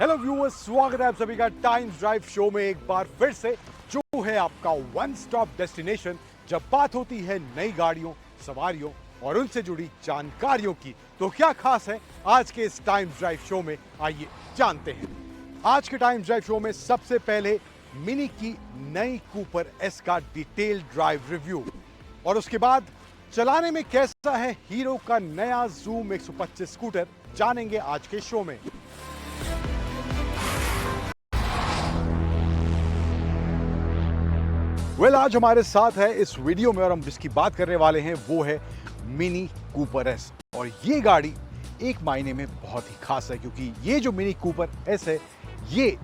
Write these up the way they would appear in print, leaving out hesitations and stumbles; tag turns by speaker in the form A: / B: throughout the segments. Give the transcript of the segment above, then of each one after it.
A: Hello viewers, स्वागत है आप सभी का टाइम्स ड्राइव शो में एक बार फिर से, जो है आपका वन स्टॉप डेस्टिनेशन जब बात होती है नई गाड़ियों, सवारियों और उनसे जुड़ी जानकारियों की। तो क्या खास है आज के इस टाइम्स ड्राइव शो में, आइए जानते हैं। आज के टाइम्स ड्राइव शो में सबसे पहले मिनी की नई कूपर एस का डिटेल ड्राइव रिव्यू, और उसके बाद चलाने में कैसा है हीरो का नया जूम 125 स्कूटर, जानेंगे आज के शो में। आज हमारे साथ है इस वीडियो में और हम जिसकी बात करने वाले हैं वो है मिनी कूपर एस। और ये गाड़ी एक मायने में बहुत ही खास है, क्योंकि ये जो मिनी कूपर एस है ये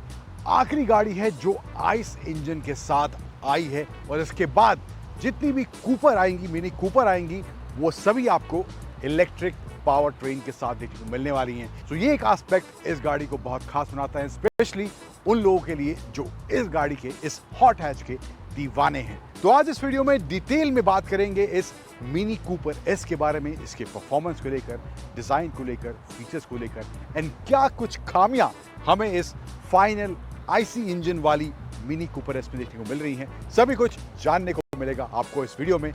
A: आखिरी गाड़ी है जो आइस इंजन के साथ आई है, और इसके बाद जितनी भी कूपर आएंगी, मिनी कूपर आएंगी, वो सभी आपको इलेक्ट्रिक पावर ट्रेन के साथ देखने को मिलने वाली हैं। तो ये एक एस्पेक्ट इस गाड़ी को बहुत खास बनाता है, स्पेशली उन लोगों के लिए जो इस गाड़ी के, इस हॉट हैच के दीवाने हैं। तो आज इस वीडियो में डिटेल में बात करेंगे इस मिनी कूपर एस के बारे में, इसके परफॉर्मेंस को लेकर, डिजाइन को लेकर, फीचर्स को लेकर, एंड क्या कुछ खामियां हमें इस फाइनल आईसी इंजन वाली मिनी कूपर एस में देखने को मिल रही हैं। सभी कुछ जानने को मिलेगा आपको इस वीडियो में।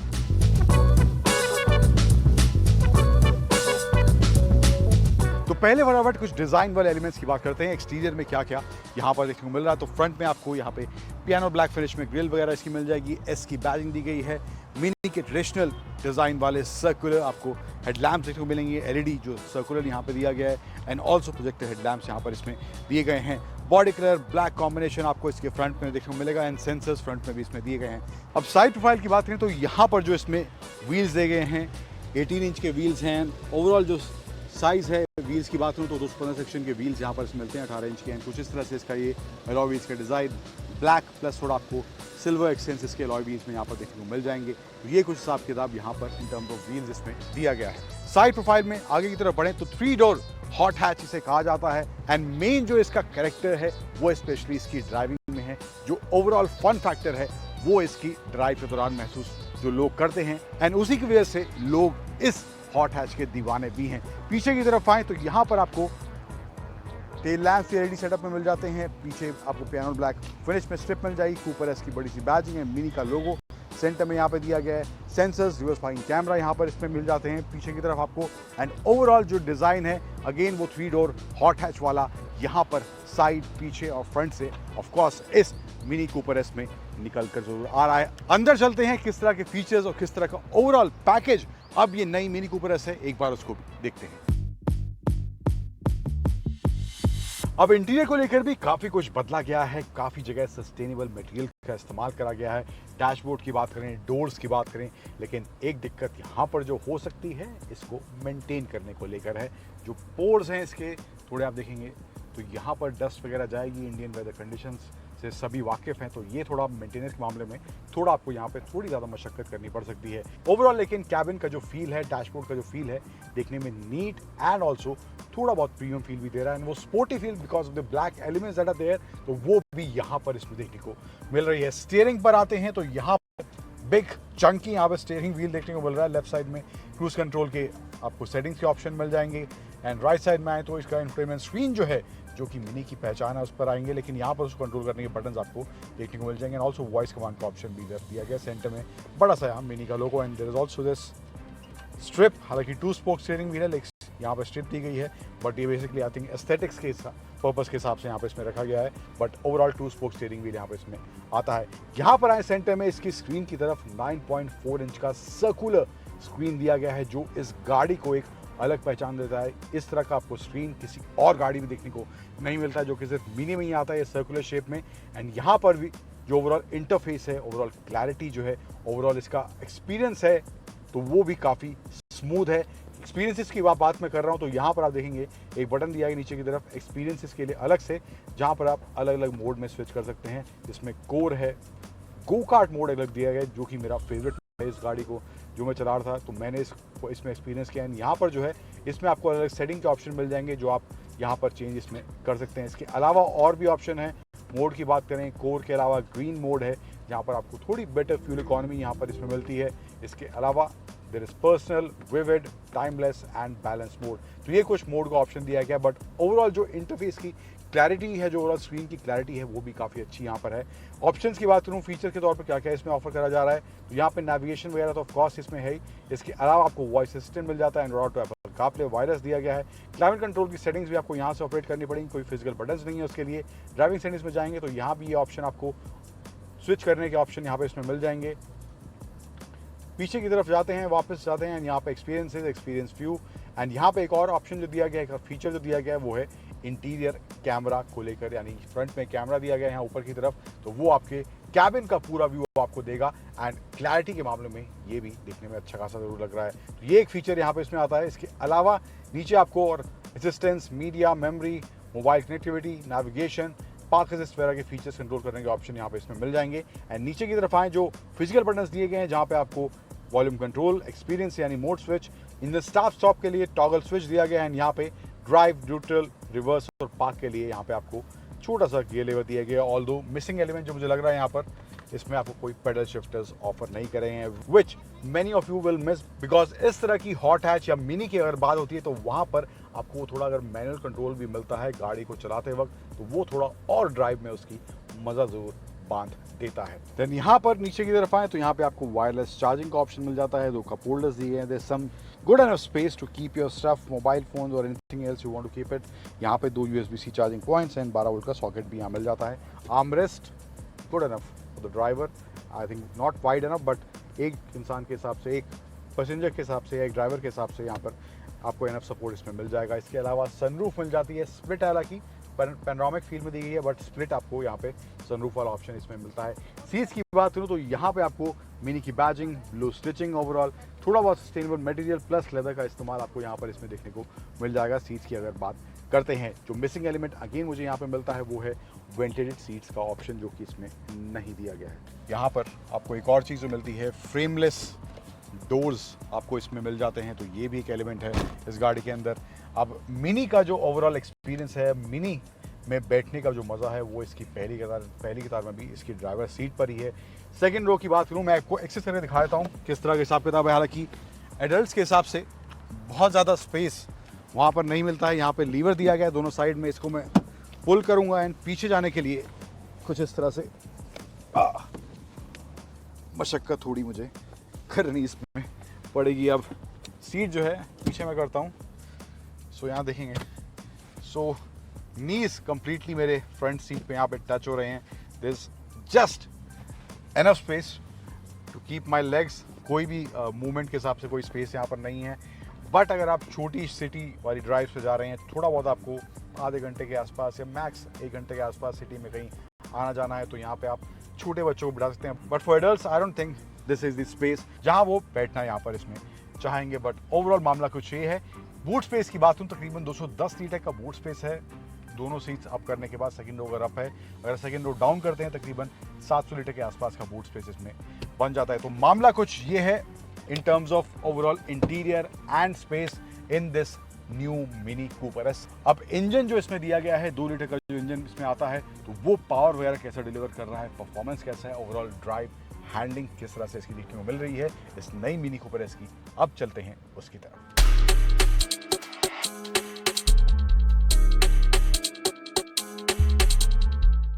A: तो पहले फटाफट कुछ डिजाइन वाले एलिमेंट्स की बात करते हैं। एक्सटीरियर में क्या क्या यहाँ पर देखने को मिल रहा है। तो फ्रंट में आपको यहाँ पे पियानो ब्लैक फिनिश में ग्रिल वगैरह इसकी मिल जाएगी। एस की बैजिंग दी गई है। मिनी के ट्रेडिशनल डिजाइन वाले सर्कुलर आपको हेडलैम्प्स देखने को मिलेंगे। एलईडी जो सर्कुलर यहाँ पे दिया गया है, एंड ऑल्सो प्रोजेक्टर हेडलैम्प्स यहाँ पर इसमें दिए गए हैं। बॉडी कलर ब्लैक कॉम्बिनेशन आपको इसके फ्रंट में देखने को मिलेगा, एंड सेंसर्स फ्रंट में भी इसमें दिए गए हैं। अब साइड प्रोफाइल की बात करें तो यहाँ पर जो इसमें व्हील्स दिए गए हैं 18 इंच के व्हील्स हैं। ओवरऑल जो साइज़ है व्हील्स की बात करूँ तो 215 सेक्शन के व्हील्स यहाँ पर इसमें मिलते हैं, 18 इंच के हैं। कुछ इस तरह से इसका ये अलॉय व्हील्स का डिज़ाइन ब्लैक प्लस थोड़ा आपको सिल्वर एक्सेंस इसके अलॉय व्हील्स में यहाँ पर देखने को मिल जाएंगे। तो ये कुछ हिसाब किताब यहाँ पर इन टर्म्स ऑफ व्हील्स इसमें दिया गया है। साइड प्रोफाइल में आगे की तरफ बढ़ें तो 3 डोर हॉट हैच इसे कहा जाता है, एंड मेन जो इसका कैरेक्टर है वो स्पेशली इसकी ड्राइविंग में है। जो ओवरऑल फन फैक्टर है वो इसकी ड्राइव के दौरान महसूस जो लोग करते हैं, एंड उसी की वजह से लोग इस हॉट हैच के दीवाने भी हैं। पीछे की तरफ आए तो यहाँ पर आपको टेल लैम्प्स एलईडी सेटअप में मिल जाते हैं। पीछे आपको पियानो ब्लैक फिनिश में स्ट्रिप मिल जाएगी। कूपर एस की बड़ी सी बैजिंग है, मिनी का लोगो सेंटर में यहाँ पे दिया गया है। सेंसर्स, रिवर्स फायरिंग कैमरा यहाँ पर इसमें मिल जाते हैं पीछे की तरफ आपको, एंड ओवरऑल जो डिज़ाइन है अगेन वो 3 डोर हॉट हैच वाला यहाँ पर साइड, पीछे और फ्रंट से ऑफ कोर्स इस मिनी कूपर एस में निकल कर जरूर आ रहा है। अंदर चलते हैं किस तरह के फीचर्स और किस तरह का ओवरऑल पैकेज अब ये नई मिनी कूपर एस है, एक बार उसको भी देखते हैं। अब इंटीरियर को लेकर भी काफी कुछ बदला गया है। काफी जगह सस्टेनेबल मटेरियल का इस्तेमाल करा गया है। डैशबोर्ड की बात करें, डोर्स की बात करें, लेकिन एक दिक्कत यहाँ पर जो हो सकती है इसको मेंटेन करने को लेकर है। जो पोर्स हैं इसके थोड़े आप देखेंगे तो यहाँ पर डस्ट वगैरह जाएगी। इंडियन वेदर कंडीशंस से सभी वाकिफ हैं, तो ये थोड़ा मेंटेनेंस के मामले में थोड़ा आपको यहाँ पे थोड़ी ज़्यादा मशक्कत करनी पड़ सकती है। ओवरऑल लेकिन कैबिन का जो फील है, डैशबोर्ड का जो फील है, देखने में नीट एंड ऑल्सो थोड़ा बहुत प्रीमियम फील भी दे रहा है, एंड वो sporty feel because of the black elements that are there, तो वो भी यहाँ पर इसमें देखने को मिल रही है। स्टीयरिंग पर आते हैं तो यहाँ बिग चंकी यहाँ पर स्टीयरिंग व्हील देखने को मिल रहा है। लेफ्ट साइड में क्रूज कंट्रोल के आपको सेटिंग्स के ऑप्शन मिल जाएंगे, एंड राइट साइड में आए तो इसका इंफोटेनमेंट स्क्रीन जो है, जो कि मिनी की पहचान है, उस पर आएंगे, लेकिन यहाँ पर उसको कंट्रोल करने के बटन्स आपको देखने को मिल जाएंगे, एंड ऑल्सो वॉइस कमांड का ऑप्शन भी दिया गया। सेंटर में बड़ा सा यहाँ मिनी का logo, and there is also this strip. हालांकि 2 स्पोक स्टीयरिंग व्हील है, लेकिन यहाँ पर स्ट्रिप दी गई है, बट ये बेसिकली आई थिंक एस्थेटिक्स के पर्पस के हिसाब से यहाँ पर इसमें रखा गया है, but overall 2 spoke steering wheel यहाँ पर इसमें आता है। यहाँ पर आए सेंटर में इसकी स्क्रीन की तरफ 9.4 इंच का सर्कुलर स्क्रीन दिया गया है, जो इस गाड़ी को एक अलग पहचान देता है। इस तरह का आपको स्क्रीन किसी और गाड़ी में देखने को नहीं मिलता है, जो कि सिर्फ मिनी में ही आता है, ये सर्कुलर शेप में। एंड यहाँ पर भी जो ओवरऑल इंटरफेस है, ओवरऑल क्लैरिटी जो है, ओवरऑल इसका एक्सपीरियंस है, तो वो भी काफ़ी स्मूथ है। एक्सपीरियंसेस की बात मैं कर रहा हूँ तो यहाँ पर आप देखेंगे एक बटन दिया है नीचे की तरफ एक्सपीरियंसेस के लिए अलग से, जहाँ पर आप अलग अलग मोड में स्विच कर सकते हैं, जिसमें कोर है, गो कार्ट मोड अलग दिया गया है, जो कि मेरा फेवरेट है इस गाड़ी को जो मैं चला रहा था, तो मैंने इसमें एक्सपीरियंस किया है। यहाँ पर जो है इसमें आपको अलग सेटिंग के ऑप्शन मिल जाएंगे, जो आप यहाँ पर चेंज इसमें कर सकते हैं। इसके अलावा और भी ऑप्शन है। मोड की बात करें, कोर के अलावा ग्रीन मोड है, जहाँ पर आपको थोड़ी बेटर फ्यूल इकॉनमी यहाँ पर इसमें मिलती है। इसके अलावा there is personal, vivid, timeless and balance mode. तो ये कुछ मोड का ऑप्शन दिया गया, बट ओवरऑल जो इंटरफेस की क्लैरिटी है, जो ओवरऑल स्क्रीन की क्लैरिटी है वो भी काफ़ी अच्छी यहाँ पर है। ऑप्शंस की बात करूँ फीचर के तौर पर क्या क्या इसमें ऑफर करा जा रहा है, तो यहाँ पे नेविगेशन वगैरह तो ऑफ कोर्स इसमें है ही। इसके अलावा आपको वॉइस असिस्टेंट मिल जाता है, Android to Apple CarPlay wireless दिया गया है। क्लाइमेट कंट्रोल की सेटिंग्स भी आपको यहाँ से ऑपरेट करनी पड़ेगी, कोई फिजिकल बटन्स नहीं है उसके लिए। ड्राइविंग सेटिंग्स में जाएंगे तो यहाँ भी ये ऑप्शन आपको स्विच करने के ऑप्शन यहाँ पे इसमें मिल जाएंगे। पीछे की तरफ जाते हैं, वापस जाते हैं, यहाँ पे एक्सपीरियंस व्यू, एंड यहाँ पे एक और ऑप्शन जो दिया गया है, फीचर जो दिया गया है वो है इंटीरियर कैमरा को लेकर, यानी फ्रंट में कैमरा दिया गया है यहाँ ऊपर की तरफ, तो वो आपके कैबिन का पूरा व्यू आपको देगा। एंड क्लैरिटी के मामले में ये भी देखने में अच्छा खासा जरूर लग रहा है, तो ये एक फीचर यहाँ पे इसमें आता है। इसके अलावा नीचे आपको और assistance, media, memory, mobile connectivity, navigation, park assist वगैरह के फीचर्स कंट्रोल करने के ऑप्शन यहाँ पे इसमें मिल जाएंगे। एंड नीचे की तरफ आए, जो फिजिकल बटन्स दिए गए हैं जहाँ पे आपको वॉल्यूम कंट्रोल, एक्सपीरियंस यानी mode switch, in the start stop के लिए टॉगल स्विच दिया गया है, यहाँ पे ड्राइव, न्यूट्रल, रिवर्स और पार्क के लिए यहाँ पे आपको छोटा सा गियर लेवर दिया गया है। ऑल्दो मिसिंग एलिमेंट जो मुझे लग रहा है यहाँ पर, इसमें आपको कोई पेडल शिफ्टर्स ऑफर नहीं करे हैं, विच many of you will miss, because इस तरह की हॉट हैच या मिनी की अगर बात होती है तो वहाँ पर आपको थोड़ा अगर मैनुअल कंट्रोल भी मिलता है गाड़ी को चलाते वक्त, तो वो थोड़ा और ड्राइव में उसकी मज़ा ज़रूर बांध देता है। देन यहाँ पर नीचे की तरफ आए तो यहाँ पे आपको वायरलेस चार्जिंग का ऑप्शन मिल जाता है, 2 कप होल्डर्स दिए हैं, there some good enough space to keep your stuff, mobile phone और anything else you want to keep it. यहाँ पे 2 USB-C charging points and 12 volt का सॉकेट भी यहाँ मिल जाता है। Armrest good enough for the driver, I think not wide enough, but एक इंसान के हिसाब से, एक पैसेंजर के हिसाब से या एक ड्राइवर के हिसाब से यहाँ पर आपको एनफ सपोर्ट इसमें मिल जाएगा। इसके अलावा सनरूफ मिल जाती है, स्प्लिट हालांकि पैनोरामिक फील में दी गई है, बट स्प्लिट आपको यहाँ पे सनरूफ वाला ऑप्शन इसमें मिलता है। सीट्स की बात करूँ तो यहाँ पे आपको मिनी की बैजिंग, ब्लू स्टिचिंग, ओवरऑल थोड़ा बहुत सस्टेनेबल मटेरियल प्लस लेदर का इस्तेमाल आपको यहाँ पर इसमें देखने को मिल जाएगा। सीट्स की अगर बात करते हैं, जो मिसिंग एलिमेंट अगेन मुझे यहाँ पे मिलता है वो है वेंटिलेटेड सीट्स का ऑप्शन, जो कि इसमें नहीं दिया गया है। यहाँ पर आपको एक और चीज़ जो मिलती है, फ्रेमलेस डोर्स आपको इसमें मिल जाते हैं, तो ये भी एक एलिमेंट है इस गाड़ी के अंदर। अब मिनी का जो ओवरऑल एक्सपीरियंस है, मिनी में बैठने का जो मज़ा है वो इसकी पहली कतार में भी इसकी ड्राइवर सीट पर ही है। सेकंड रो की बात करूँ, मैं आपको एक्सेस करके दिखा देता हूँ किस तरह का हिसाब किताब है। हालांकि एडल्ट्स के हिसाब से बहुत ज़्यादा स्पेस वहाँ पर नहीं मिलता है। यहाँ पे लीवर दिया गया है दोनों साइड में, इसको मैं पुल करूँगा एंड पीछे जाने के लिए कुछ इस तरह से मशक्क़त थोड़ी मुझे करनी इसमें पड़ेगी। अब सीट जो है पीछे मैं करता हूँ, सो यहाँ देखेंगे, सो नीज कंप्लीटली मेरे फ्रंट सीट पे यहाँ पे टच हो रहे हैं। This just enough space to keep my legs, कोई भी मूवमेंट के हिसाब से कोई स्पेस यहाँ पर नहीं है। बट अगर आप छोटी सिटी वाली ड्राइव पे जा रहे हैं, थोड़ा बहुत आपको आधे घंटे के आसपास या मैक्स 1 घंटे के आसपास सिटी में कहीं आना जाना है, तो यहाँ पे आप छोटे बच्चों को बिठा सकते हैं। But for adults I don't think this is the space जहाँ वो बैठना यहाँ पर इसमें चाहेंगे। बट ओवरऑल मामला कुछ ये है। बूट स्पेस की बात करूँ, तकरीबन 210 लीटर का बूट स्पेस है दोनों सीट्स अप करने के बाद। सेकंड रो अगर अप है, अगर सेकंड रो डाउन करते हैं, तकरीबन 700 लीटर के आसपास का बूट स्पेस इसमें बन जाता है। तो मामला कुछ ये है in terms of overall interior and space in this new mini Cooper S. अब इंजन जो इसमें दिया गया है, 2 लीटर का जो इंजन इसमें आता है, तो वो पावर वगैरह कैसा डिलीवर कर रहा है, परफॉर्मेंस कैसा है, ओवरऑल ड्राइव हैंडलिंग किस तरह से इसकी देखने को मिल रही है इस नई मिनी कूपर एस की, अब चलते हैं उसकी तरफ।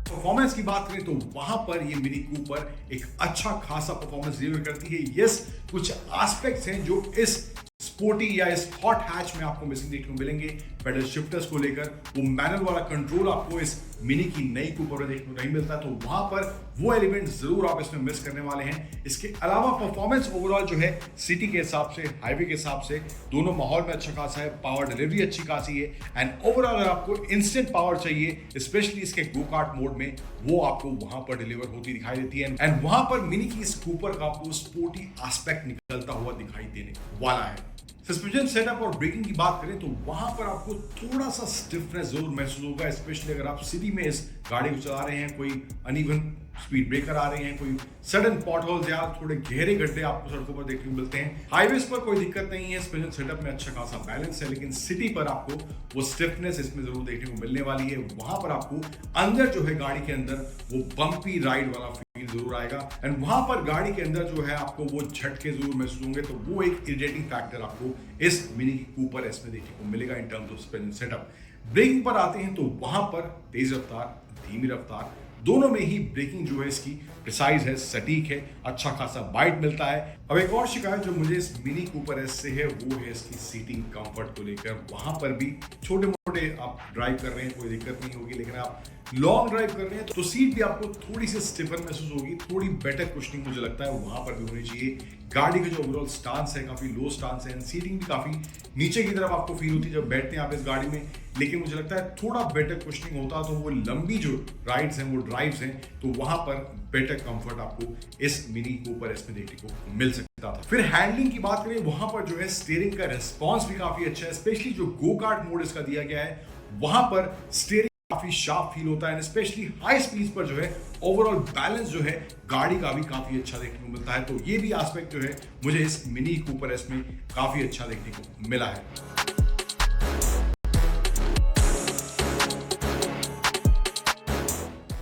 A: परफॉर्मेंस की बात करें तो वहां पर ये मिनी कूपर एक अच्छा खासा परफॉर्मेंस डिलीवर करती है। यस, कुछ एस्पेक्ट्स हैं जो इस स्पोर्टी या इस हॉट हैच में आपको मिसिंग देखने को मिलेंगे। पेडल शिफ्टर्स को लेकर वो मैनुअल वाला कंट्रोल आपको इस मिनी की नई कूपर में देखने को नहीं मिलता, तो वहां पर वो एलिमेंट जरूर आप इसमें मिस करने वाले हैं। इसके अलावा परफॉर्मेंस ओवरऑल जो है सिटी के हिसाब से, हाईवे के हिसाब से, दोनों माहौल में अच्छा खासा है। पावर डिलीवरी अच्छी खासी है एंड ओवरऑल अगर आपको इंस्टेंट पावर चाहिए, स्पेशली इसके गो कार्ट मोड में, वो आपको वहां पर डिलीवर होती दिखाई देती है। एंड वहां पर मिनी की इस कूपर का आपको स्पोर्टी एस्पेक्ट निकलता हुआ दिखाई देने वाला है। सस्पेंशन सेटअप और ब्रेकिंग की बात करें तो वहां पर आपको थोड़ा सा स्टिफनेस जरूर महसूस होगा, स्पेशली अगर आप सिटी में इस गाड़ी को चला रहे हैं, कोई अनइवन स्पीड ब्रेकर आ रहे हैं, कोई सडन पॉट होल्स या थोड़े गहरे गड्ढे आपको सड़कों पर देखने को मिलते हैं। हाईवेज पर कोई दिक्कत नहीं है, सस्पेंशन सेटअप में अच्छा खासा बैलेंस है, लेकिन सिटी पर आपको वो स्टिफनेस इसमें जरूर देखने को मिलने वाली है। वहां पर आपको अंदर जो है गाड़ी के अंदर वो बम्पी राइड वाला फील
B: जरूर आएगा। एंड वहां पर गाड़ी के अंदर जो है आपको वो झटके जरूर महसूस होंगे, तो वो एक इरिटेटिंग फैक्टर आपको इस मिनी कूपर एस में देखने को मिलेगा in terms of suspension setup. Braking पर आते हैं तो वहां पर तेज रफ्तार, धीमी रफ्तार दोनों में ही ब्रेकिंग जो है इसकी प्रिसाइज है, सटीक है, अच्छा खासा बाइट मिलता है। अब एक और शिकायत जो मुझे इस मिनी कूपर एस से है वो है इसकी सीटिंग कंफर्ट को लेकर। वहां पर भी छोटे मोटे आप ड्राइव कर रहे हैं कोई दिक्कत नहीं होगी, लेकिन आप लॉन्ग ड्राइव कर रहे हैं तो सीट भी आपको थोड़ी सी स्टिफन महसूस होगी, थोड़ी बेटर कुशनिंग मुझे लगता है वहां पर भी होनी चाहिए। गाड़ी का जो ओवरऑल स्टांस है काफी लो स्टांस है, सीटिंग भी काफी नीचे की तरफ आपको फील होती है जब बैठते हैं आप इस गाड़ी में, लेकिन मुझे लगता है थोड़ा बेटर कुशनिंग होता तो वो लंबी जो राइड्स हैं वो ड्राइव्स हैं तो वहां पर बेटर कंफर्ट आपको इस मिनी कूपर एस में देखने को मिल सकता था। फिर हैंडलिंग की बात करें, वहां पर जो है स्टीयरिंग का रिस्पॉन्स भी काफी अच्छा है, स्पेशली जो गो कार्ट मोड इसका दिया गया है वहां पर स्टीयरिंग काफी शार्प फील होता है, स्पेशली हाई स्पीड पर जो है ओवरऑल बैलेंस जो है गाड़ी का भी काफी अच्छा देखने को मिलता है। तो ये भी एस्पेक्ट जो है मुझे इस मिनी कूपर एस में काफी अच्छा देखने को मिला है।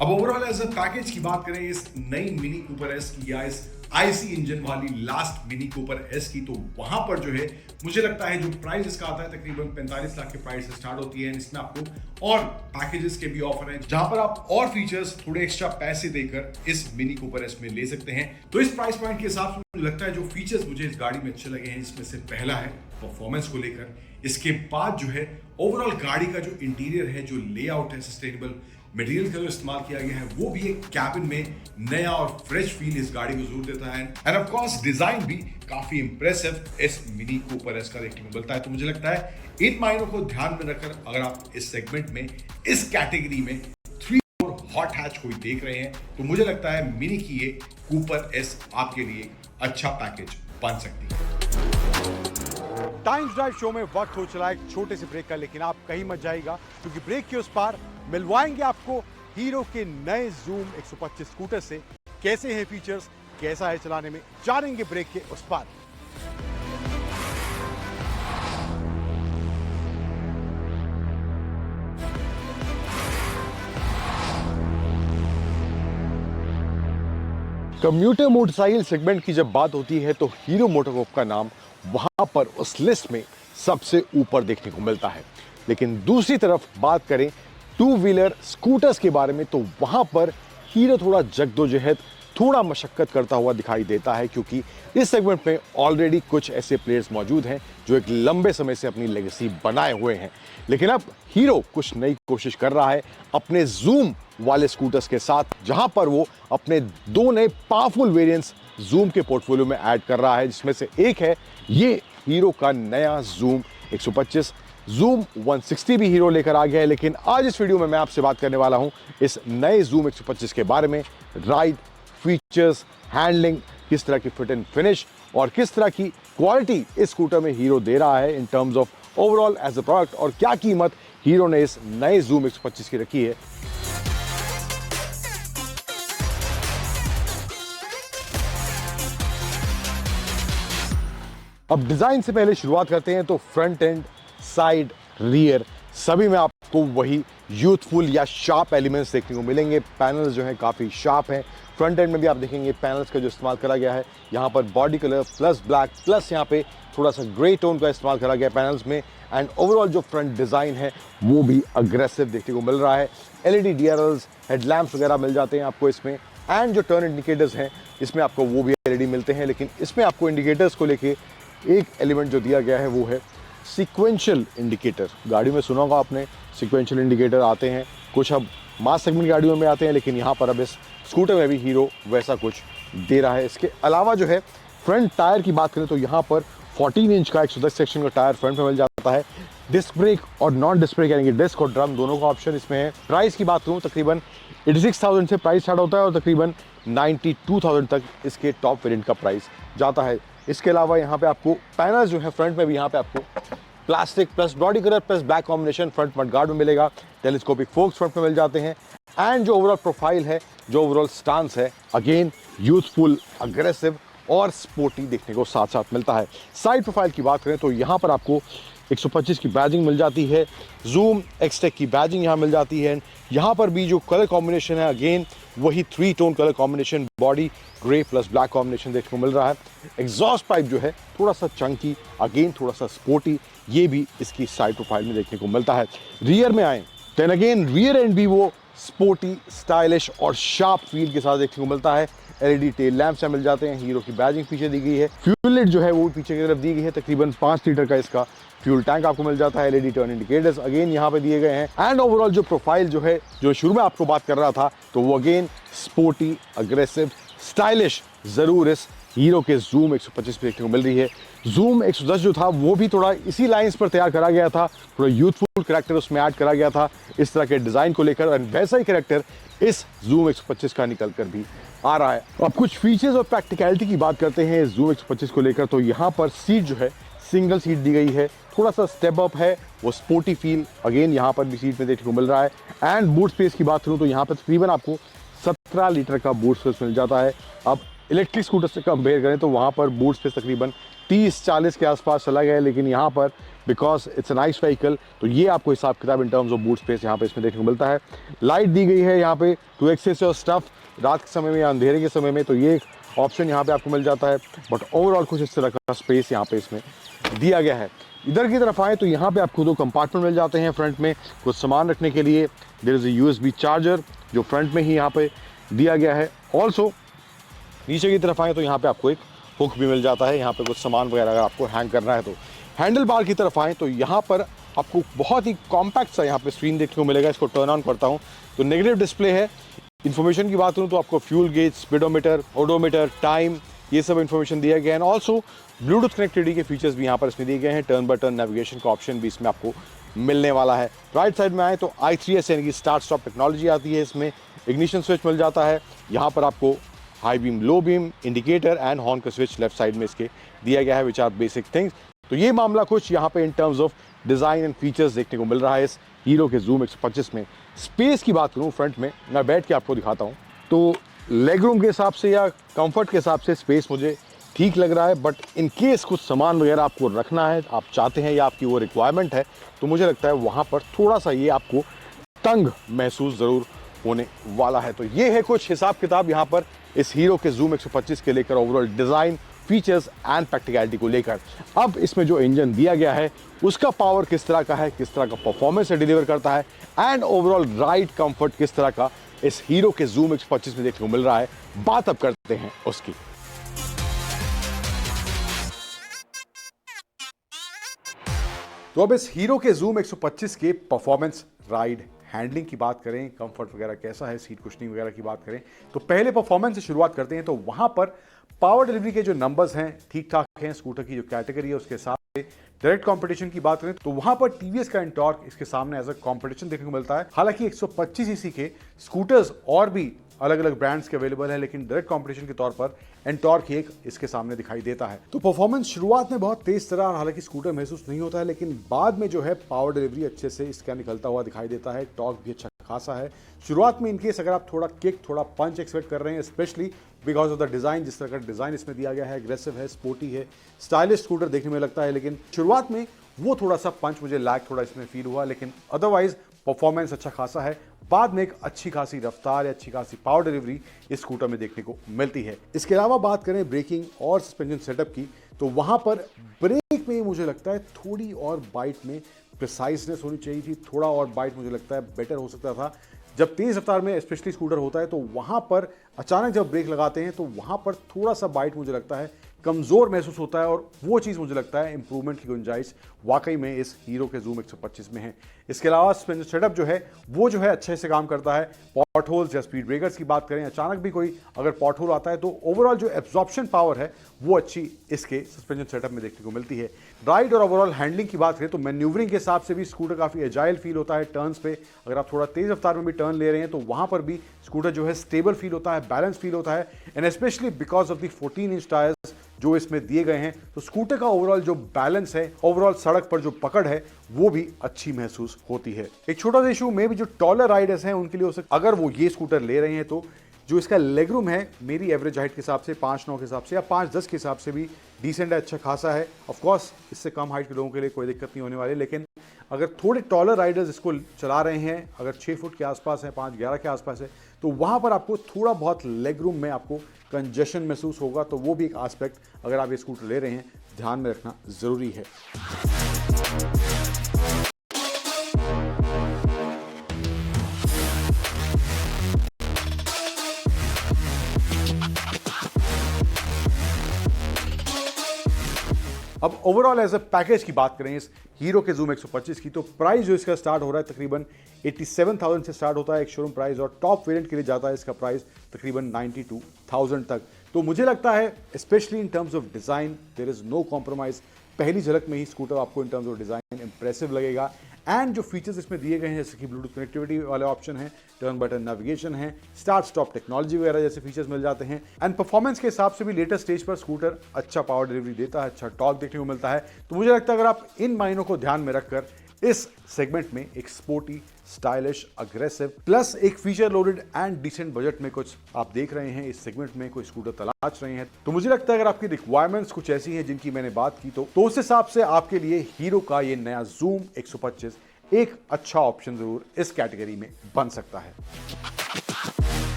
B: अब ओवरऑल एज अ पैकेज की बात करें इस नई मिनी कूपर एस की या इस आईसी इंजन वाली लास्ट मिनी कूपर एस की, तो वहां पर जो है मुझे लगता है जो प्राइस इसका आता है तकरीबन 45 लाख के प्राइस से स्टार्ट होती है। इसमें आपको और पैकेजेस के भी ऑफर हैं जहां पर आप और फीचर्स थोड़े एक्स्ट्रा पैसे देकर इस मिनी कूपर एस में ले सकते हैं। तो इस प्राइस पॉइंट के हिसाब से मुझे लगता है जो फीचर्स मुझे इस गाड़ी में अच्छे लगे हैं इसमें से पहला है परफॉर्मेंस को लेकर, इसके बाद जो है ओवरऑल गाड़ी का जो इंटीरियर है, जो लेआउट है, सस्टेनेबल मटेरियल का जो इस्तेमाल किया गया है वो भी एक कैबिन में नया और फ्रेश फील इस गाड़ी को जरूर देता है। एंड ऑफ कोर्स डिजाइन भी काफी इंप्रेसिव इस मिनी कूपर एस का देखने को मिलता है। तो मुझे लगता है इन मायनों को ध्यान में रखकर अगर आप इस सेगमेंट में इस कैटेगरी में 3 और हॉट हैच कोई देख रहे हैं तो मुझे लगता है मिनी की ये कूपर एस आपके लिए अच्छा पैकेज बन सकती है।
A: टाइम्स ड्राइव शो में वक्त हो चला एक छोटे से ब्रेक का, लेकिन आप कहीं मत जाइएगा क्योंकि ब्रेक के उस पार मिलवाएंगे आपको हीरो के नए जूम 125 स्कूटर से कैसे हैं फीचर्स, कैसा है चलाने में, जानेंगे ब्रेक के उस पार। कम्यूटर मोटरसाइकिल सेगमेंट की जब बात होती है तो हीरो मोटोकॉर्प का नाम वहां पर उस लिस्ट में सबसे ऊपर देखने को मिलता है। लेकिन दूसरी तरफ बात करें टू व्हीलर स्कूटर्स के बारे में तो वहां पर हीरो थोड़ा जद्दोजहद, थोड़ा मशक्कत करता हुआ दिखाई देता है क्योंकि इस सेगमेंट में ऑलरेडी कुछ ऐसे प्लेयर्स मौजूद हैं जो एक लंबे समय से अपनी लेगेसी बनाए हुए हैं। लेकिन अब हीरो कुछ नई कोशिश कर रहा है अपने जूम वाले स्कूटर्स के साथ, जहां पर वो अपने 2 नए पावरफुल वेरिएंट्स जूम के पोर्टफोलियो में ऐड कर रहा है, जिसमें से एक है ये हीरो का नया जूम 125। जूम 160 भी हीरो लेकर आ गया है, लेकिन आज इस वीडियो में मैं आपसे बात करने वाला हूं इस नए जूम 125 के बारे में। राइड, फीचर्स, हैंडलिंग, किस तरह की फिट एंड फिनिश और किस तरह की क्वालिटी इस स्कूटर में हीरो दे रहा है in terms of overall as a product, और क्या कीमत हीरो ने इस नए जूम 125 की रखी है। अब डिजाइन से पहले शुरुआत करते हैं तो फ्रंट एंड, साइड, रियर सभी में आपको वही यूथफुल या शार्प एलिमेंट्स देखने को मिलेंगे। पैनल्स जो हैं काफ़ी शार्प हैं। फ्रंट एंड में भी आप देखेंगे पैनल्स का जो इस्तेमाल करा गया है, यहाँ पर body colour plus black plus यहाँ पे थोड़ा सा ग्रे टोन का इस्तेमाल करा गया पैनल्स में। एंड ओवरऑल जो फ्रंट डिज़ाइन है वो भी अग्रेसिव देखने को मिल रहा है। LED DRLs, हेडलैम्प्स वगैरह मिल जाते हैं आपको इसमें। एंड जो टर्न इंडिकेटर्स हैं इसमें आपको वो भी LED मिलते हैं, लेकिन इसमें आपको इंडिकेटर्स को लेके एक एलिमेंट जो दिया गया है वो है सीक्वेंशियल इंडिकेटर। गाड़ी में सुना होगा आपने, सीक्वेंशियल इंडिकेटर आते हैं कुछ अब मास सेगमेंट गाड़ियों में आते हैं, लेकिन यहाँ पर अब इस स्कूटर में भी हीरो वैसा कुछ दे रहा है। इसके अलावा जो है फ्रंट टायर की बात करें तो यहाँ पर 14 इंच का 110 सेक्शन का टायर फ्रंट में मिल जाता है। डिस्क ब्रेक और नॉन डिस्क ब्रेक यानी कि डिस्क और ड्रम दोनों का ऑप्शन इसमें है। प्राइस की बात करूँ तकरीबन 86,000 से प्राइस स्टार्ट होता है और तकरीबन 92,000 तक इसके टॉप वेरिएंट का प्राइस जाता है। इसके अलावा यहाँ पे आपको पैनल्स जो है फ्रंट में भी यहाँ पे आपको plastic plus body colour plus black combination front mudguard में मिलेगा। टेलीस्कोपिक फोक्स फ्रंट में मिल जाते हैं। एंड जो ओवरऑल प्रोफाइल है, जो ओवरऑल स्टांस है, अगेन यूथफुल, अग्रेसिव और स्पोर्टी देखने को साथ साथ मिलता है। साइड प्रोफाइल की बात करें तो यहाँ पर आपको 125 की बैजिंग मिल जाती है, जूम एक्सटेक की बैजिंग यहाँ मिल जाती है। यहाँ पर भी जो कलर कॉम्बिनेशन है अगेन वही 3 tone colour combination, body grey plus black combination देखने को मिल रहा है। एग्जॉस्ट पाइप जो है थोड़ा सा चंकी, अगेन थोड़ा सा स्पोर्टी, ये भी इसकी साइड प्रोफाइल में देखने को मिलता है। रियर में आए देन अगेन रियर एंड भी वो स्पोर्टी, स्टाइलिश और शार्प फील के साथ देखने को मिलता है। एलईडी टेल लैंप्स मिल जाते हैं, हीरो की बैजिंग पीछे दी गई है, फ्यूल लिड जो है वो पीछे की तरफ दी गई है। तकरीबन 5 लीटर का इसका फ्यूल टैंक आपको मिल जाता है। एलईडी टर्न इंडिकेटर्स अगेन यहाँ पे दिए गए हैं। एंड ओवरऑल जो प्रोफाइल जो है, जो शुरू में आपको बात कर रहा था, तो वो अगेन स्पोर्टी, अग्रेसिव, स्टाइलिश जरूर इस हीरो के जूम 125 पे देखने को मिल रही है। जूम 110 जो था वो भी थोड़ा इसी लाइंस पर तैयार करा गया था, थोड़ा यूथफुल कैरेक्टर उसमें ऐड करा गया था इस तरह के डिजाइन को लेकर, और वैसा ही कैरेक्टर इस जूम 125 का निकल कर भी आ रहा है। अब कुछ फीचर्स और प्रैक्टिकलिटी की बात करते हैं इस जूम 125 को लेकर, तो यहाँ पर सीट जो है सिंगल सीट दी गई है, थोड़ा सा स्टेप अप है, वो स्पोर्टी फील अगेन यहाँ पर भी सीट में देखने को मिल रहा है। एंड बूट स्पेस की बात करूँ तो यहाँ पर तकरीबन आपको 17 लीटर का बूट स्पेस मिल जाता है। अब इलेक्ट्रिक स्कूटर से कंपेयर करें तो वहाँ पर बूट स्पेस तकरीबन 30-40 के आसपास चला गया है, लेकिन यहाँ पर because it's a nice vehicle तो ये आपको हिसाब किताब इन टर्म्स ऑफ बूट स्पेस यहाँ पे इसमें देखने को मिलता है। लाइट दी गई है यहाँ पे टू एक्सेस योर स्टफ, रात के समय में या अंधेरे के समय में, तो ये एक ऑप्शन यहाँ पे आपको मिल जाता है। बट ओवरऑल कुछ इस तरह का स्पेस यहाँ पे इसमें दिया गया है। इधर की तरफ आए तो यहाँ पे आपको 2 कंपार्टमेंट मिल जाते हैं फ्रंट में कुछ सामान रखने के लिए। There is a USB charger जो फ्रंट में ही यहाँ पे दिया गया है। ऑल्सो नीचे की तरफ आए तो यहाँ पे आपको एक हुक भी मिल जाता है, यहाँ पे कुछ सामान वगैरह अगर आपको हैंग करना है तो। हैंडल बार की तरफ आए तो यहाँ पर आपको बहुत ही कॉम्पैक्ट सा यहाँ पे स्क्रीन देखने को मिलेगा। इसको टर्न ऑन करता हूँ तो नेगेटिव डिस्प्ले है। इन्फॉर्मेशन की बात करूँ तो आपको fuel gauge, speedometer, odometer, time, ये सब इन्फॉर्मेशन दिया गया है। ऑल्सो ब्लूटूथ कनेक्टिविटी के फीचर्स भी यहाँ पर इसमें दिए गए हैं। टर्न बाय टर्न नेविगेशन का ऑप्शन भी इसमें आपको मिलने वाला है। राइट साइड में आए तो i3S यानी कि स्टार्ट स्टॉप टेक्नोलॉजी आती है इसमें। इग्निशन स्विच मिल जाता है, यहाँ पर आपको high beam, low beam, indicator and horn का स्विच लेफ्ट साइड में इसके दिया गया है, विच आर बेसिक थिंग्स। तो ये मामला कुछ यहाँ पे इन terms of design and features देखने को मिल रहा है इस हीरो के जूम 125 में। स्पेस की बात करूँ फ्रंट में, मैं बैठ के आपको दिखाता हूँ तो लेग रूम के हिसाब से या कंफर्ट के हिसाब से स्पेस मुझे ठीक लग रहा है। बट इन केस कुछ सामान वगैरह आपको रखना है, आप चाहते हैं या आपकी वो रिक्वायरमेंट है, तो मुझे लगता है वहाँ पर थोड़ा सा ये आपको तंग महसूस ज़रूर होने वाला है। तो ये है कुछ हिसाब किताब यहाँ पर इस हीरो के जूम 125 के लेकर, overall design, features and practicality को लेकर। अब इसमें जो इंजन दिया गया है उसका पावर किस तरह का है, किस तरह का परफॉर्मेंस से डिलीवर करता है, एंड ओवरऑल राइड कंफर्ट किस तरह का इस हीरो के जूम 125 में देखने को मिल रहा है, बात अब करते हैं उसकी। तो अब इस हीरो के जूम 125 के परफॉर्मेंस, राइड, हैंडलिंग की बात करें, कंफर्ट वगैरह कैसा है, सीट कुशनिंग वगैरह की बात करें, तो पहले परफॉर्मेंस से शुरुआत करते हैं। तो वहां पर पावर डिलीवरी के जो नंबर्स हैं ठीक ठाक हैं, स्कूटर की जो कैटेगरी है उसके हिसाब से। डायरेक्ट कंपटीशन की बात करें तो वहां पर टीवीएस का एंटॉर्क इसके सामने एज अ कंपटीशन देखने को मिलता है। हालांकि 125 सीसी के स्कूटर्स और भी अलग अलग ब्रांड्स के अवेलेबल है, लेकिन डायरेक्ट कंपटीशन के तौर पर एंटॉर्क ही एक इसके सामने दिखाई देता है। तो परफॉर्मेंस शुरुआत में बहुत तेज तरह और हालांकि स्कूटर महसूस नहीं होता है, लेकिन बाद में जो है पावर डिलीवरी अच्छे से इसका निकलता हुआ दिखाई देता है। टॉर्क भी अच्छा खासा है। शुरुआत में इनकेस अगर आप थोड़ा किक, थोड़ा पंच एक्सपेक्ट कर रहे हैं, specially because of the design, जिस तरह का डिजाइन इसमें दिया गया है, एग्रेसिव है, स्पोर्टी है, स्टाइलिश स्कूटर देखने में लगता है, लेकिन शुरुआत में वो थोड़ा सा पंच मुझे लैग थोड़ा इसमें फील हुआ, लेकिन अदरवाइज परफॉर्मेंस अच्छा खासा है। बाद में एक अच्छी खासी रफ्तार या अच्छी खासी पावर डिलीवरी इस स्कूटर में देखने को मिलती है। इसके अलावा बात करें ब्रेकिंग और सस्पेंशन सेटअप की, तो वहां पर ब्रेक में मुझे लगता है थोड़ी और बाइट में प्रिसाइजनेस होनी चाहिए थी, थोड़ा और बाइट मुझे लगता है बेटर हो सकता था। जब तेज रफ्तार में स्पेशली स्कूटर होता है तो वहां पर अचानक जब ब्रेक लगाते हैं तो वहां पर थोड़ा सा बाइट मुझे लगता है कमजोर महसूस होता है, और वो चीज़ मुझे लगता है इंप्रूवमेंट की गुंजाइश वाकई में इस हीरो के जूम 125 में है। इसके अलावा सस्पेंशन सेटअप जो है वो जो है अच्छे से काम करता है। पॉट होल्स या स्पीड ब्रेकर्स की बात करें, अचानक भी कोई अगर पॉट होल आता है तो ओवरऑल जो एब्जॉर्प्शन पावर है वो अच्छी इसके सस्पेंशन सेटअप में देखने को मिलती है। राइड और ओवरऑल हैंडलिंग की बात करें तो मैन्यूवरिंग के हिसाब से भी स्कूटर काफ़ी एजाइल फील होता है। टर्न्स पे अगर आप थोड़ा तेज रफ्तार में भी टर्न ले रहे हैं तो वहां पर भी स्कूटर जो है स्टेबल फील होता है, बैलेंस फील होता है, and specially because of the 14 inch tyres जो इसमें दिए गए हैं, तो स्कूटर का ओवरऑल जो बैलेंस है, ओवरऑल सड़क पर जो पकड़ है, वो भी अच्छी महसूस होती है। एक छोटा सा इशू में भी जो टॉलर राइडर्स हैं उनके लिए हो सकता, अगर वो ये स्कूटर ले रहे हैं तो जो इसका लेग रूम है मेरी एवरेज हाइट के हिसाब से 5'9" के हिसाब से या 5'10" के हिसाब से भी डिसेंट है, अच्छा खासा है। ऑफ कोर्स इससे कम हाइट के लोगों के लिए कोई दिक्कत नहीं होने वाली, लेकिन अगर थोड़े टॉलर राइडर्स इसको चला रहे हैं, अगर 6 फुट के आसपास है, 5'11" के आसपास है, तो वहाँ पर आपको थोड़ा बहुत लेग रूम में आपको कंजेशन महसूस होगा। तो वो भी एक एस्पेक्ट अगर आप ये स्कूटर ले रहे हैं ध्यान में रखना ज़रूरी है। अब ओवरऑल एज अ पैकेज की बात करें इस हीरो के जूम 125 की, तो प्राइस जो इसका स्टार्ट हो रहा है तकरीबन 87,000 से स्टार्ट होता है एक शोरूम प्राइस, और टॉप वेरिएंट के लिए जाता है इसका प्राइस तकरीबन 92,000 तक। तो मुझे लगता है specially in terms of design there is no compromise. पहली झलक में ही स्कूटर आपको in terms of design impressive लगेगा, एंड जो फीचर्स इसमें दिए गए हैं जैसे कि ब्लूटूथ कनेक्टिविटी वाले ऑप्शन है, टर्न बटन नेविगेशन है, स्टार्ट स्टॉप टेक्नोलॉजी वगैरह जैसे फीचर्स मिल जाते हैं। एंड परफॉर्मेंस के हिसाब से भी लेटेस्ट स्टेज पर स्कूटर अच्छा पावर डिलीवरी देता है, अच्छा टॉर्क देखने को मिलता है। तो मुझे लगता है अगर आप इन मायनों को ध्यान में रखकर इस सेगमेंट में एक स्पोर्टी, स्टाइलिश, अग्रेसिव प्लस एक feature loaded and decent budget में कुछ आप देख रहे हैं, इस सेगमेंट में कोई स्कूटर तलाश रहे हैं, तो मुझे लगता है अगर आपकी रिक्वायरमेंट्स कुछ ऐसी हैं जिनकी मैंने बात की, तो उस हिसाब से आपके लिए हीरो का ये नया जूम 125 एक अच्छा ऑप्शन जरूर इस कैटेगरी में बन सकता है।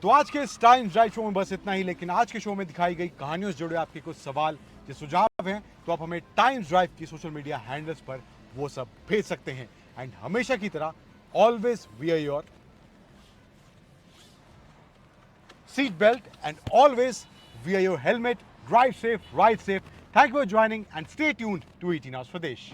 A: तो आज के इस टाइम ड्राइव शो में बस इतना ही, लेकिन आज के शो में दिखाई गई कहानियों से जुड़े आपके कुछ सवाल या सुझाव हैं तो आप हमें टाइम्स ड्राइव की सोशल मीडिया हैंडल्स पर वो सब भेज सकते हैं। एंड हमेशा की तरह always wear your seat belt and always wear your helmet, drive safe, ride safe. Thank you for joining and stay tuned to 18 Hours Pradesh.